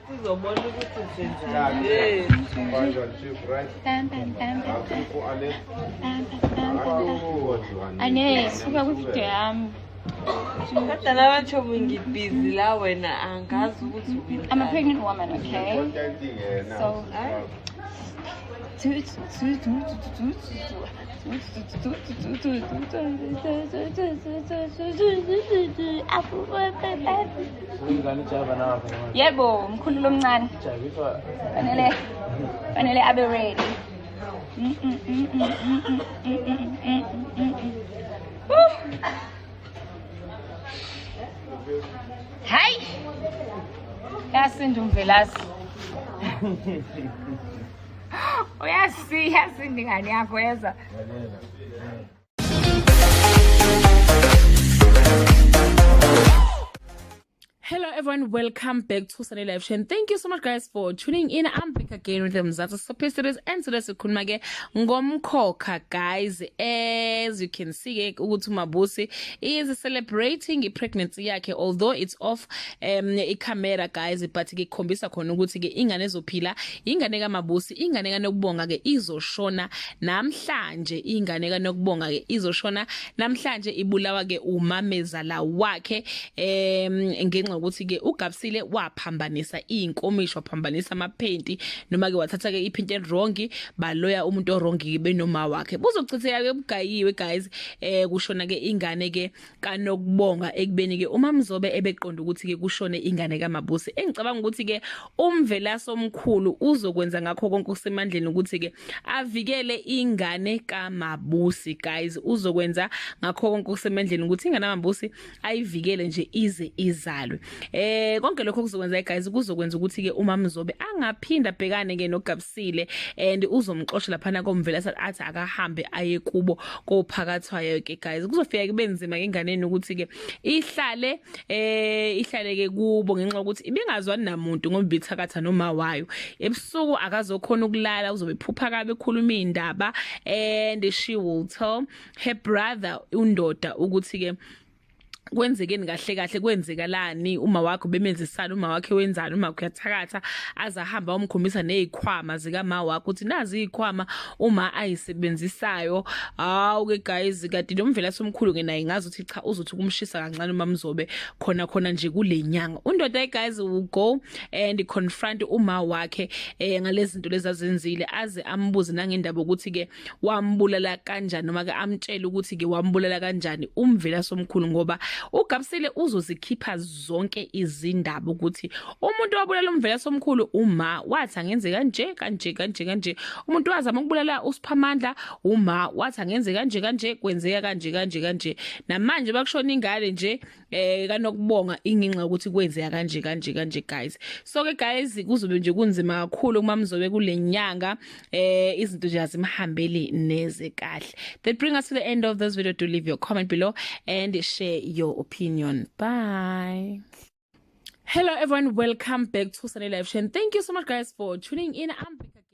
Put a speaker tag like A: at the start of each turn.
A: Sizobona ukuthi
B: senjani.
C: Ane suka kwivideo yami.
A: Kodwa labatsho ngibhizi la wena angazi ukuthi
C: I'm a pregnant woman, okay? So yebo, mkhulu lomncane. Fanele abe ready. Hi. Yasinda umvelasi. Yasinda ingane yakho yeza. Hello everyone, welcome back to Sunday Live Show and thank you so much guys for tuning in. I'm back again with them Mzathu Sophisticated and today sikhuluma ke ngomkhokha guys. As you can see ukuthi Mabusi is celebrating pregnancy yakhe, although it's off camera guys, but ke khombisa khona ukuthi ke ingane ezophila ingane kaMabusi, ingane kaNokubonga ke izoshona namhlanje, ingane kaNokubonga ke izoshona namhlanje, ibulawa ke umamezala wakhe ngenxa ukuthi ke uGabsile waphambanisa inkomisho, waphambanisa amaphenti noma ke wathatha ke iphint wrong, baloya umuntu wrong ke benoma wakhe buzochitheka ke bugayiwe guys. Kushona ke ingane ke kaNokubonga ekubeni ke uMamzobe ebeqonda ukuthi ke kushone ingane kaMabusi. Engicabanga ukuthi ke umvelasi omkhulu uzokwenza ngakho konke kusemandleni ukuthi ke avikele ingane kaMabusi guys, uzokwenza ngakho konke kusemandleni ukuthi ingane kaMabusi ayivikele nje ize izalwe. Konke lokho kuzokwenza guys kuzokwenza ukuthi ke uMamzobe angaphinda bhekane ke noGabsile and uzomxoshela laphana komvelasi athi akahambe aye kubo kophakathwayo ke guys. Kuzofika kube nzima ke inganeni ukuthi ke ihlale ke kubo ngenxa ukuthi ibingazwani namuntu ngoba ibithakatha noma wayo. Ebusuku akazokhona ukulala, uzobe phupha kabe ekhuluma indaba and she will tell her brother undoda ukuthi ke kwenzekeni kahle kwenzekalani, uma wakho bemenzisana, uma wakhe wenzani, uma kuyathakatha azahamba umkhombisa nezikhwama zika ma wakho ukuthi nazi izikhwama uma ayisebenzisayo. Hawu ke guys, kanti nomvelasi omkhulu ke naye ngazi ukuthi cha uzothi kumshisa kancane uMamzobe khona nje kule nyanga. Undoda guys will go and confront uma wakhe ngalezi zinto lezi azenzile, aze ambuze nangendaba ukuthi ke wambulala kanjani noma ke amtshela ukuthi ke wambulala kanjani umvelasi omkhulu, ngoba uGabsile uzozikhipha zonke izindaba ukuthi umuntu wabulala umvelasi omkhulu uma wathi angenze kanje, umuntu wazama ukubulala uSiphamandla uma wathi angenze kanje, kwenzeka kanje namanje bakushona ingane nje kaNokubonga inginxa ukuthi kwenzeka kanje guys. So ke guys kuzobe nje kunzima kakhulu kuMamzobe kule nyanga, izinto nje azimhambeli neze kahle. That brings us to the end of this video. Do leave your comment below and share your opinion. Bye. Hello everyone, welcome back to Sunday Live Show and thank you so much guys for tuning in. I'm